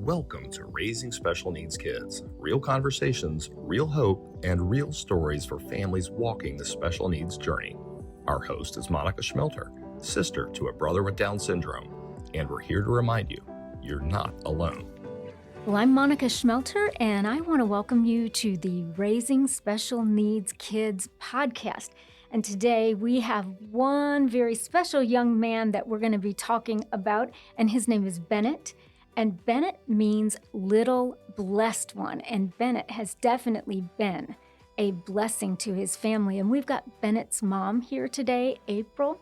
Welcome to Raising Special Needs Kids. Real conversations, real hope, and real stories for families walking the special needs journey. Our host is Monica Schmelter, sister to a brother with Down syndrome, and we're here to remind you, you're not alone. Well, I'm Monica Schmelter, and I want to welcome you to the Raising Special Needs Kids podcast. And today we have one very special young man that we're going to be talking about, and his name is Bennett. And Bennett means little blessed one, and Bennett has definitely been a blessing to his family. And we've got Bennett's mom here today, April.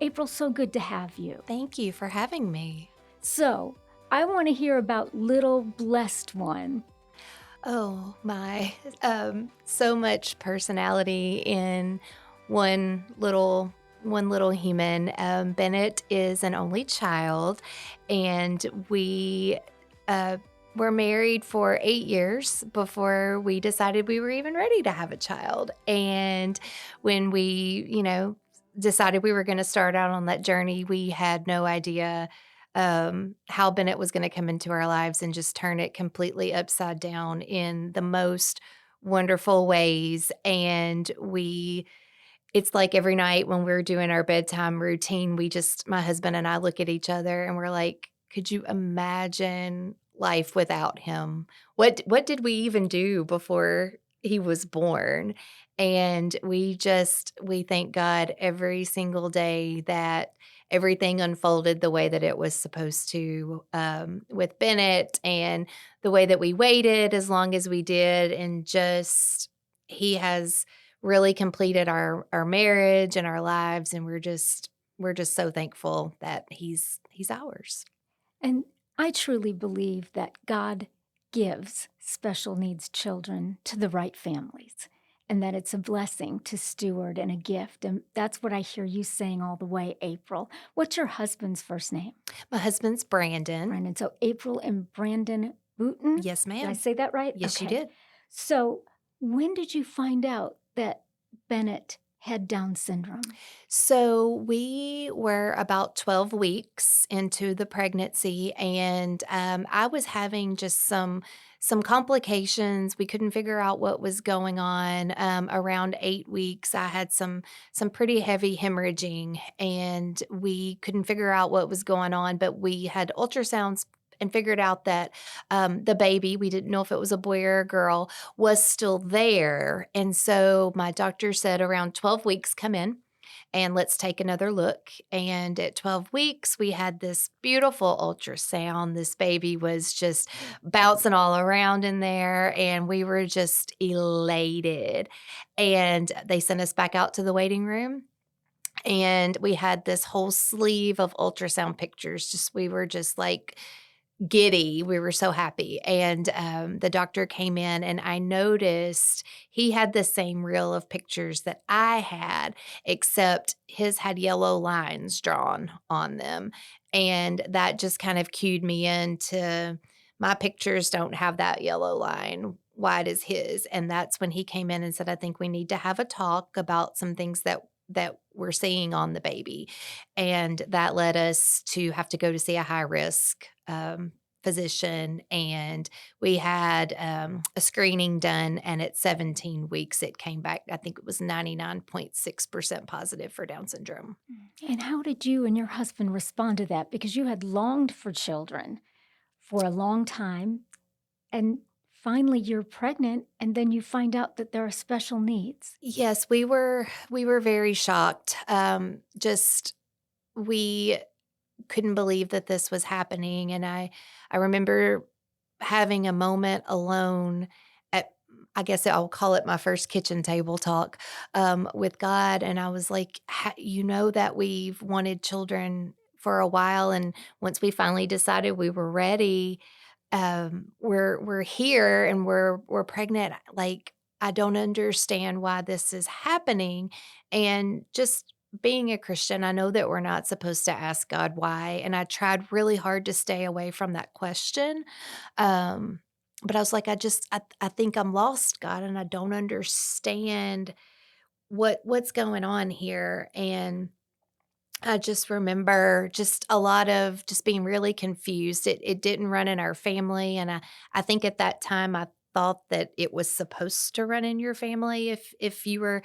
April, so good to have you. Thank you for having me. So, I want to hear about little blessed one. Oh my, so much personality in one little human. Bennett is an only child, and we were married for 8 years before we decided we were even ready to have a child. And when we, decided we were going to start out on that journey, we had no idea how Bennett was going to come into our lives and just turn it completely upside down in the most wonderful ways. And it's like every night when we're doing our bedtime routine, my husband and I look at each other and we're like, could you imagine life without him? What did we even do before he was born? And we thank God every single day that everything unfolded the way that it was supposed to with Bennett, and the way that we waited as long as we did, and he has really completed our marriage and our lives, and we're just so thankful that he's ours. And I truly believe that God gives special needs children to the right families, and that it's a blessing to steward and a gift. And that's what I hear you saying all the way, April. What's your husband's first name? My husband's Brandon. Brandon. So April and Brandon Booten? Yes, ma'am. Did I say that right? Yes, Okay. You did. So when did you find out that Bennett had Down syndrome? So we were about 12 weeks into the pregnancy, and I was having just some complications. We couldn't figure out what was going on. Around 8 weeks, I had some pretty heavy hemorrhaging, and we couldn't figure out what was going on, but we had ultrasounds and figured out that the baby, we didn't know if it was a boy or a girl, was still there. And so my doctor said around 12 weeks, come in and let's take another look. And at 12 weeks, we had this beautiful ultrasound. This baby was just bouncing all around in there, and we were just elated. And they sent us back out to the waiting room. And we had this whole sleeve of ultrasound pictures. We were just like giddy. We were so happy. And the doctor came in, and I noticed he had the same reel of pictures that I had, except his had yellow lines drawn on them. And that just kind of cued me into, my pictures don't have that yellow line. Why does his? And that's when he came in and said, I think we need to have a talk about some things that we're seeing on the baby. And that led us to have to go to see a high risk physician. And we had a screening done, and at 17 weeks, it came back, I think it was 99.6% positive for Down syndrome. And how did you and your husband respond to that? Because you had longed for children for a long time, and finally you're pregnant, and then you find out that there are special needs. Yes, we were very shocked. We couldn't believe that this was happening. And I remember having a moment alone at, I guess I'll call it my first kitchen table talk with God. And I was like, that we've wanted children for a while. And once we finally decided we were ready, we're here and we're pregnant. Like, I don't understand why this is happening. And just being a Christian, I know that we're not supposed to ask God why. And I tried really hard to stay away from that question. But I was like, I think I'm lost, God, and I don't understand what's going on here. And I just remember just a lot of just being really confused. It didn't run in our family, and I think at that time I thought that it was supposed to run in your family if you were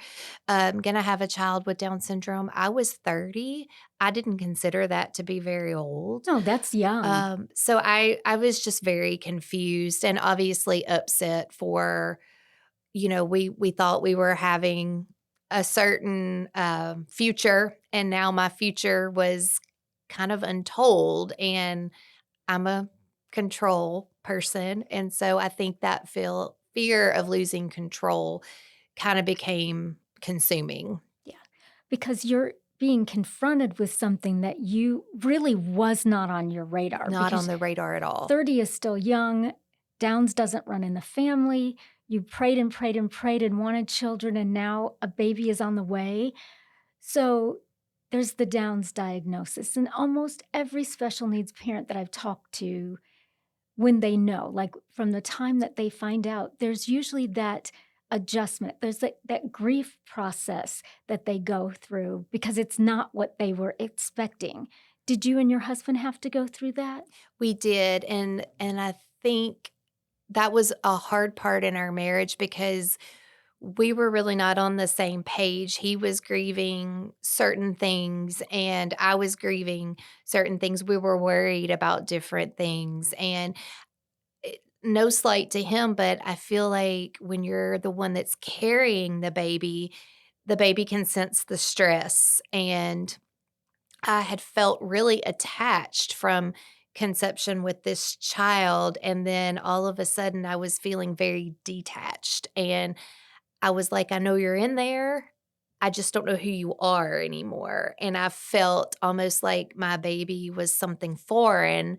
gonna have a child with Down syndrome. I was 30. I didn't consider that to be very old. No, that's young. So I was just very confused and obviously upset for, we thought we were having a certain, future, and now my future was kind of untold, and I'm a control person, and so I think that fear of losing control kinda became consuming. Yeah. Because you're being confronted with something that you really was not on your radar Not on because the radar at all. 30 is still young. Downs doesn't run in the family. You prayed and prayed and prayed and wanted children, and now a baby is on the way. So there's the Downs diagnosis. And almost every special needs parent that I've talked to, when they know, like from the time that they find out, there's usually that adjustment. There's that grief process that they go through because it's not what they were expecting. Did you and your husband have to go through that? We did, and I think that was a hard part in our marriage because we were really not on the same page. He was grieving certain things, and I was grieving certain things. We were worried about different things, and no slight to him, but I feel like when you're the one that's carrying the baby can sense the stress, and I had felt really attached from conception with this child, and then all of a sudden I was feeling very detached, and I was like, "I know you're in there. I just don't know who you are anymore." And I felt almost like my baby was something foreign,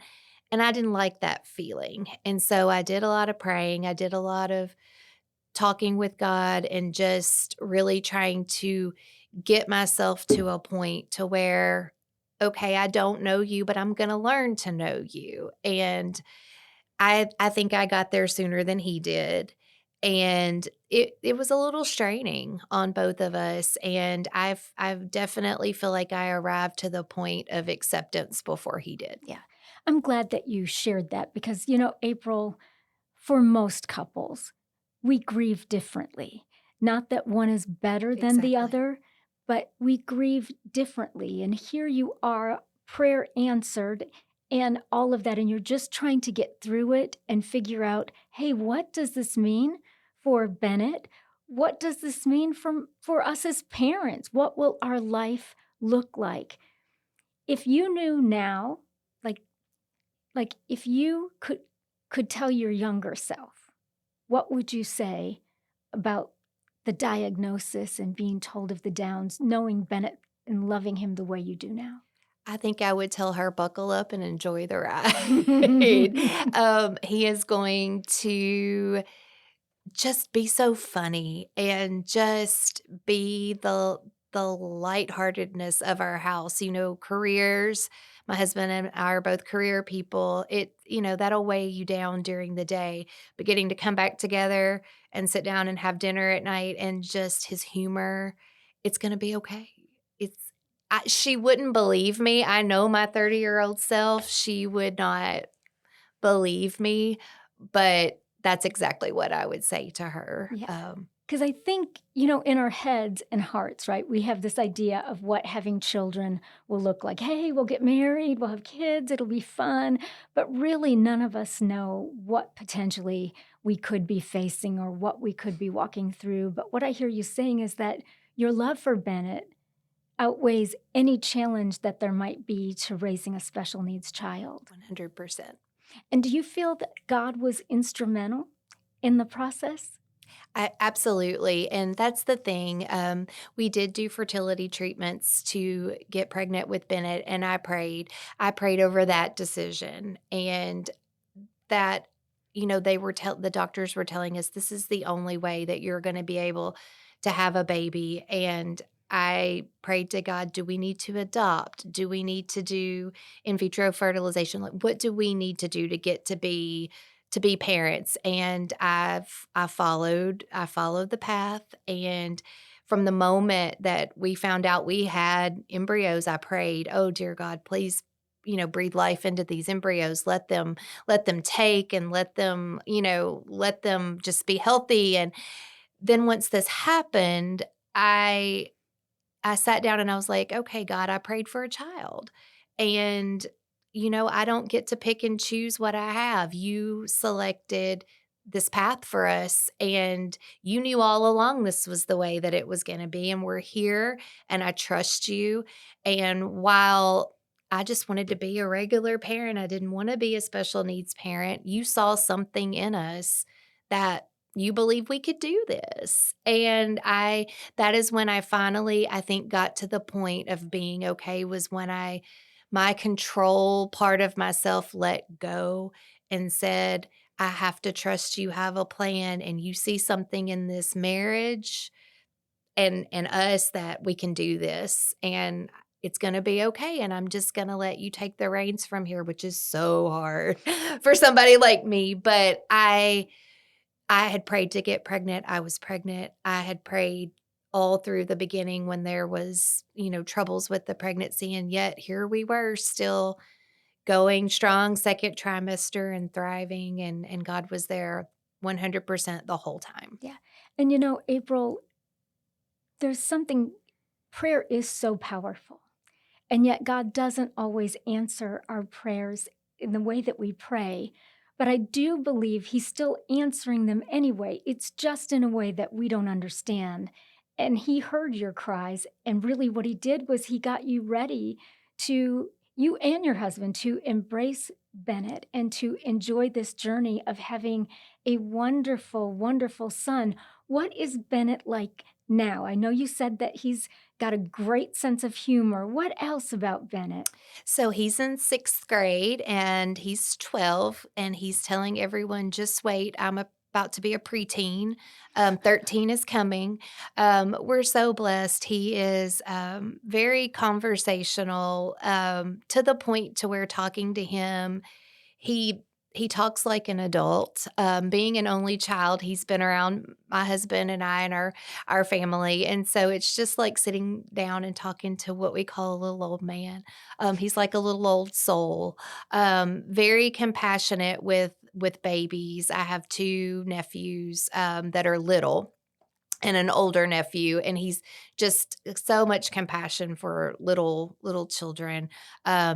and I didn't like that feeling. And so I did a lot of praying. I did a lot of talking with God and just really trying to get myself to a point to where, okay, I don't know you, but I'm going to learn to know you. And I think I got there sooner than he did, and it was a little straining on both of us, and I've definitely feel like I arrived to the point of acceptance before he did. Yeah. I'm glad that you shared that because, April, for most couples, we grieve differently. Not that one is better than the Exactly. other, but we grieve differently. And here you are, prayer answered, and all of that. And you're just trying to get through it and figure out, hey, what does this mean for Bennett? What does this mean for us as parents? What will our life look like? If you knew now, like if you could tell your younger self, what would you say about the diagnosis and being told of the Downs, knowing Bennett and loving him the way you do now? I think I would tell her, "Buckle up and enjoy the ride." He is going to just be so funny and just be the lightheartedness of our house, careers. My husband and I are both career people. That'll weigh you down during the day, but getting to come back together and sit down and have dinner at night and just his humor, it's going to be okay. She wouldn't believe me. I know my 30-year-old self, she would not believe me, but that's exactly what I would say to her. Yeah. Because I think, in our heads and hearts, right, we have this idea of what having children will look like. Hey, we'll get married, we'll have kids, it'll be fun. But really, none of us know what potentially we could be facing or what we could be walking through. But what I hear you saying is that your love for Bennett outweighs any challenge that there might be to raising a special needs child. 100%. And do you feel that God was instrumental in the process? Absolutely, and that's the thing. We did do fertility treatments to get pregnant with Bennett, and I prayed. I prayed over that decision, and that the doctors were telling us this is the only way that you're going to be able to have a baby. And I prayed to God, do we need to adopt? Do we need to do in vitro fertilization? Like, what do we need to do to get to be parents? And I followed the path, and from the moment that we found out we had embryos, I prayed, "Oh, dear God, please, breathe life into these embryos. Let them take and let them just be healthy." And then once this happened, I I sat down and I was like, "Okay, God, I prayed for a child. And, I don't get to pick and choose what I have. You selected this path for us, and you knew all along this was the way that it was going to be. And we're here, and I trust you. And while I just wanted to be a regular parent, I didn't want to be a special needs parent. You saw something in us that you believe we could do this." And that is when I finally, I think, got to the point of being okay, was when my control part of myself let go and said, "I have to trust you have a plan, and you see something in this marriage and us that we can do this, and it's going to be okay, and I'm just going to let you take the reins from here," which is so hard for somebody like me. But I had prayed to get pregnant. I was pregnant. I had prayed all through the beginning when there was, troubles with the pregnancy. And yet here we were, still going strong, second trimester, and thriving. And God was there 100% the whole time. Yeah. And April, there's something, prayer is so powerful. And yet, God doesn't always answer our prayers in the way that we pray. But I do believe He's still answering them anyway. It's just in a way that we don't understand. And He heard your cries. And really, what He did was He got you ready to, you and your husband, to embrace Bennett and to enjoy this journey of having a wonderful, wonderful son. What is Bennett like now? I know you said that he's got a great sense of humor. What else about Bennett? So he's in sixth grade and he's 12, and he's telling everyone, "Just wait. I'm about to be a preteen. 13 is coming." We're so blessed. He is very conversational, to the point to where talking to him, he he talks like an adult. Being an only child, he's been around my husband and I and our family, and so it's just like sitting down and talking to what we call a little old man. He's like a little old soul. Very compassionate with babies. I have two nephews that are little, and an older nephew, and he's just so much compassion for little children.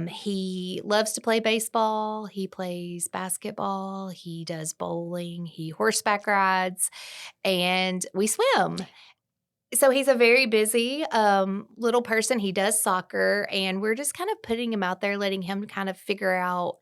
He loves to play baseball, he plays basketball, he does bowling, he horseback rides, and we swim. So he's a very busy little person. He does soccer, and we're just kind of putting him out there, letting him kind of figure out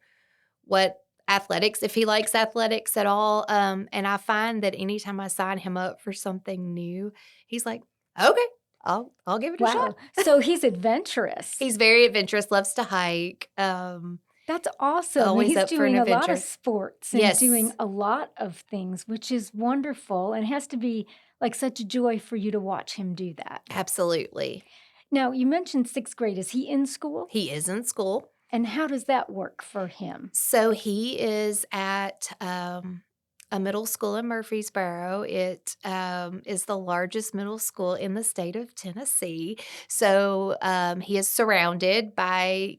what athletics, if he likes athletics at all. And I find that anytime I sign him up for something new, he's like, "Okay, I'll give it a shot." Wow. So he's adventurous. He's very adventurous, loves to hike. That's awesome. Always He's up for an doing a lot of adventure. sports and Yes, doing a lot of things, which is wonderful and has to be like such a joy for you to watch him do that. absolutely. Now, you mentioned sixth grade. Is he in school? He is in school. And how does that work for him? So he is at a middle school in Murfreesboro. It is the largest middle school in the state of Tennessee. So he is surrounded by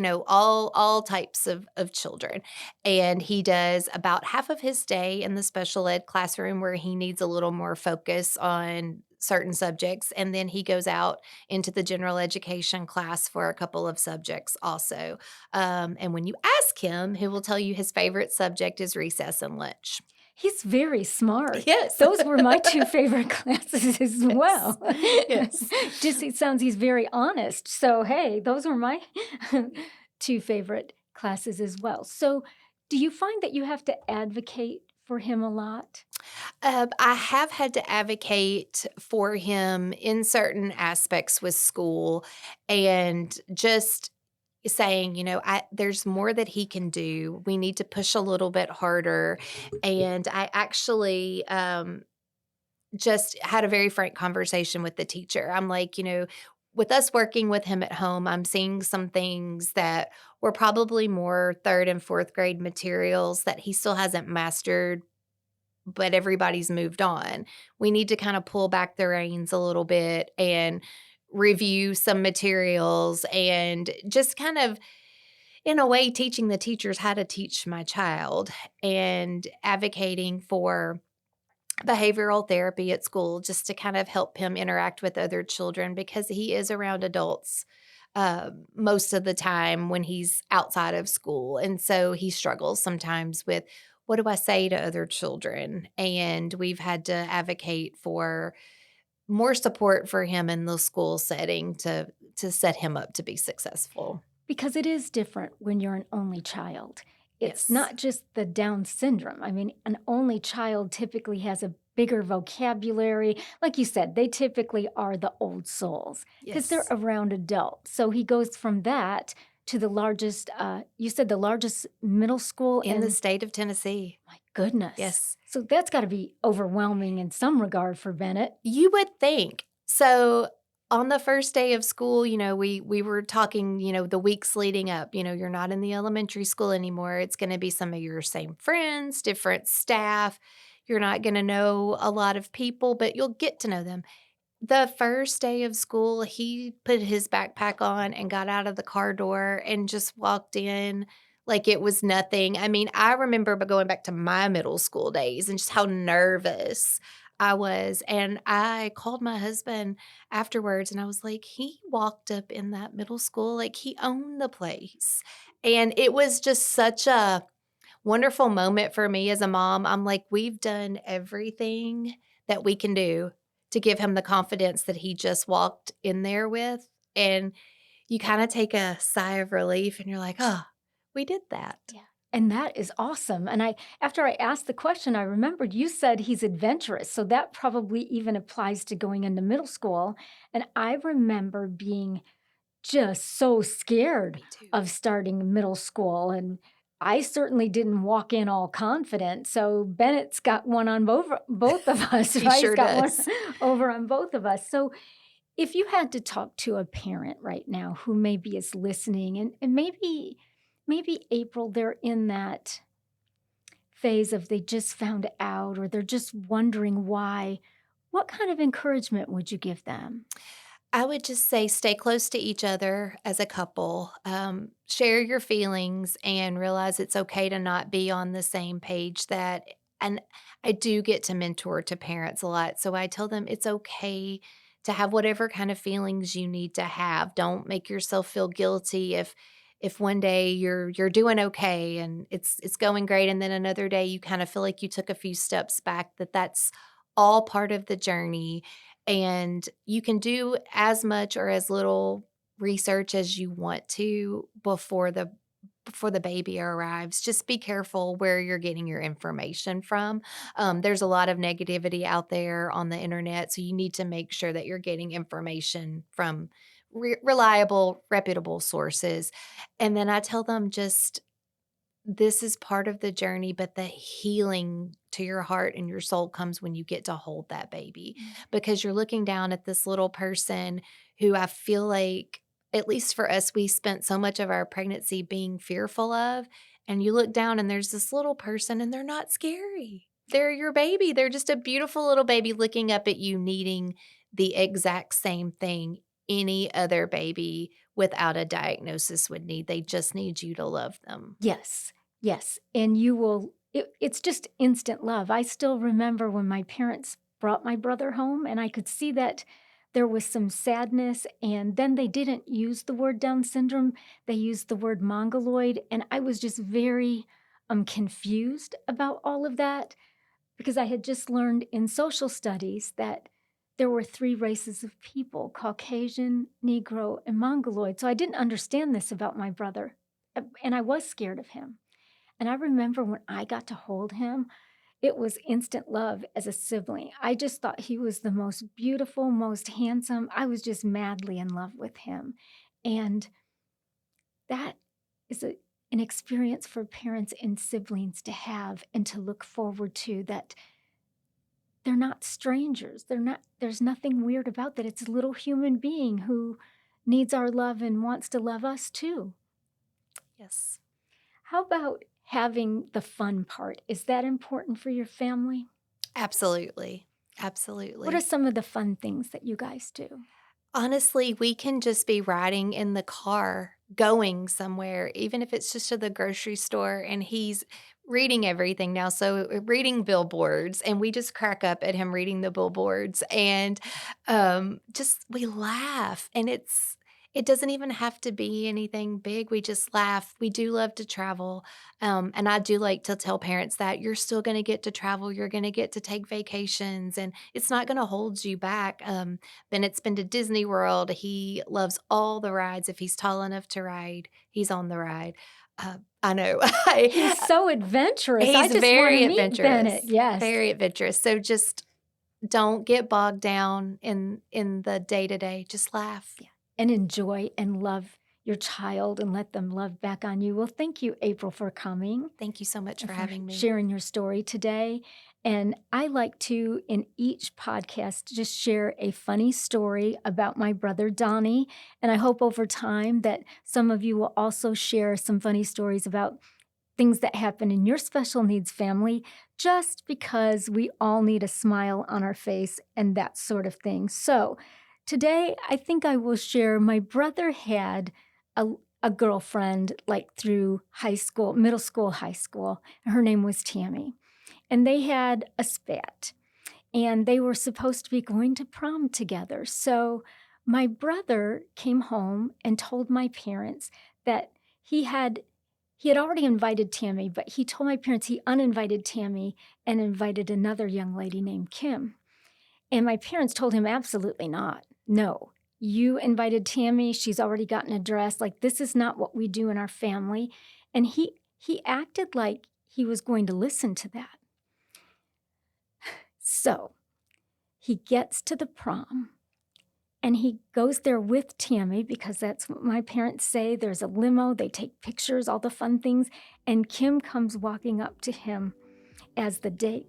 all types of children, and he does about half of his day in the special ed classroom where he needs a little more focus on certain subjects, and then he goes out into the general education class for a couple of subjects also. And when you ask him, he will tell you his favorite subject is recess and lunch. He's very smart. Yes. Those were my two favorite classes as well. Yes. Just it sounds he's very honest. So, hey, those were my two favorite classes as well. So, do you find that you have to advocate for him a lot? I have had to advocate for him in certain aspects with school, and just saying, there's more that he can do. We need to push a little bit harder. And I actually just had a very frank conversation with the teacher. I'm like, with us working with him at home, I'm seeing some things that were probably more third and fourth grade materials that he still hasn't mastered but everybody's moved on. We need to kind of pull back the reins a little bit and review some materials and just kind of, in a way, teaching the teachers how to teach my child and advocating for behavioral therapy at school just to kind of help him interact with other children because he is around adults most of the time when he's outside of school. And so he struggles sometimes with what do I say to other children? And we've had to advocate for more support for him in the school setting to set him up to be successful. Because it is different when you're an only child. It's Yes. not just the Down syndrome. I mean, an only child typically has a bigger vocabulary. Like you said, they typically are the old souls because they're Yes. around adults. So he goes from that to the largest, you said the largest middle school In the state of Tennessee. my goodness. Yes. So that's got to be overwhelming in some regard for Bennett. You would think. So on the first day of school, we were talking, the weeks leading up, you're not in the elementary school anymore. It's going to be some of your same friends, different staff. You're not going to know a lot of people, but you'll get to know them. The first day of school, he put his backpack on and got out of the car door and just walked in like it was nothing. I mean, I remember going back to my middle school days and just how nervous I was. And I called my husband afterwards and I was like, he walked up in that middle school like he owned the place. And it was just such a wonderful moment for me as a mom. I'm like, we've done everything that we can do to give him the confidence that he just walked in there with. And you kind of take a sigh of relief and you're like, oh, we did that. Yeah. And that is awesome. And after I asked the question, I remembered you said he's adventurous. So that probably even applies to going into middle school. And I remember being just so scared Me too. of starting middle school. And I certainly didn't walk in all confident. So Bennett's got one on both of us, He right? sure He's got does. one over on both of us. So if you had to talk to a parent right now who maybe is listening and maybe April, they're in that phase of they just found out or they're just wondering why, what kind of encouragement would you give them? I would just say stay close to each other as a couple. Share your feelings and realize it's okay to not be on the same page and I do get to mentor to parents a lot. So I tell them it's okay to have whatever kind of feelings you need to have. Don't make yourself feel guilty if one day you're doing okay and it's going great and then another day you kind of feel like you took a few steps back, that's all part of the journey and you can do as much or as little research as you want to before the baby arrives. Just be careful where you're getting your information from. There's a lot of negativity out there on the internet, so you need to make sure that you're getting information from reliable, reputable sources. And then I tell them just this is part of the journey, but the healing to your heart and your soul comes when you get to hold that baby because you're looking down at this little person who I feel like, at least for us, we spent so much of our pregnancy being fearful of. And you look down and there's this little person and they're not scary. They're your baby. They're just a beautiful little baby looking up at you, needing the exact same thing any other baby without a diagnosis would need. They just need you to love them. Yes, yes. And you will, it's just instant love. I still remember when my parents brought my brother home, and I could see that there was some sadness. And then they didn't use the word Down syndrome, they used the word mongoloid. And I was just very confused about all of that because I had just learned in social studies that there were three races of people: Caucasian, Negro, and Mongoloid. So I didn't understand this about my brother, and I was scared of him. And I remember when I got to hold him, it was instant love as a sibling. I just thought he was the most beautiful, most handsome. I was just madly in love with him. And that is an experience for parents and siblings to have and to look forward to, that they're not strangers. There's nothing weird about that. It's a little human being who needs our love and wants to love us too. Yes. How about having the fun part? Is that important for your family? Absolutely. What are Absolutely. some of the fun things that you guys do? Honestly, we can just be riding in the car going somewhere, even if it's just to the grocery store, and he's reading everything now. So, reading billboards, and we just crack up at him reading the billboards, and just we laugh, and it doesn't even have to be anything big. We just laugh. We do love to travel. And I do like to tell parents that you're still going to get to travel. You're going to get to take vacations, and it's not going to hold you back. Bennett's been to Disney World. He loves all the rides. If he's tall enough to ride, he's on the ride. I know. He's so adventurous. I He's just want to very meet adventurous. Bennett. Yes. Very adventurous. So just don't get bogged down in the day to day. Just laugh. Yeah. And enjoy and love your child and let them love back on you. Well, thank you, April, for coming. Thank you so much and for having me. sharing your story today. And I like to, in each podcast, just share a funny story about my brother, Donnie. And I hope over time that some of you will also share some funny stories about things that happen in your special needs family, just because we all need a smile on our face and that sort of thing. So today, I think I will share my brother had a girlfriend like through high school, middle school, high school. Her name was Tammy. And they had a spat. And they were supposed to be going to prom together. So my brother came home and told my parents that he had already invited Tammy, but he told my parents he uninvited Tammy and invited another young lady named Kim. And my parents told him absolutely not. No. You invited Tammy. She's already gotten a dress. Like, this is not what we do in our family. And he acted like he was going to listen to that. So he gets to the prom and he goes there with Tammy because that's what my parents say. There's a limo. They take pictures, all the fun things. And Kim comes walking up to him as the date.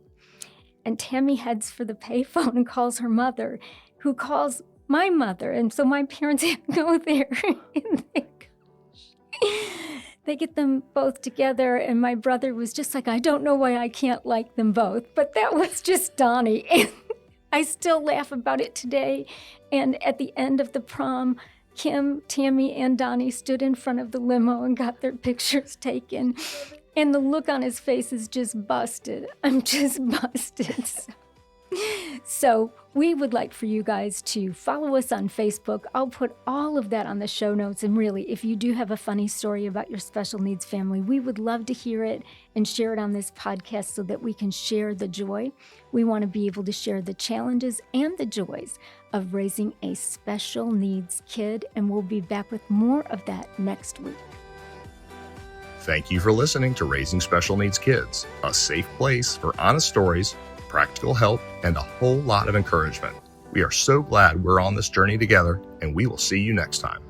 And Tammy heads for the payphone and calls her mother, who calls my mother. And so my parents go there. And they get them both together. And my brother was just like, I don't know why I can't like them both. But that was just Donnie. And I still laugh about it today. And at the end of the prom, Kim, Tammy, and Donnie stood in front of the limo and got their pictures taken. And the look on his face is just busted. I'm just busted. So we would like for you guys to follow us on Facebook. I'll put all of that on the show notes. And really, if you do have a funny story about your special needs family, we would love to hear it and share it on this podcast so that we can share the joy. We want to be able to share the challenges and the joys of raising a special needs kid. And we'll be back with more of that next week. Thank you for listening to Raising Special Needs Kids, a safe place for honest stories, practical help, and a whole lot of encouragement. We are so glad we're on this journey together, and we will see you next time.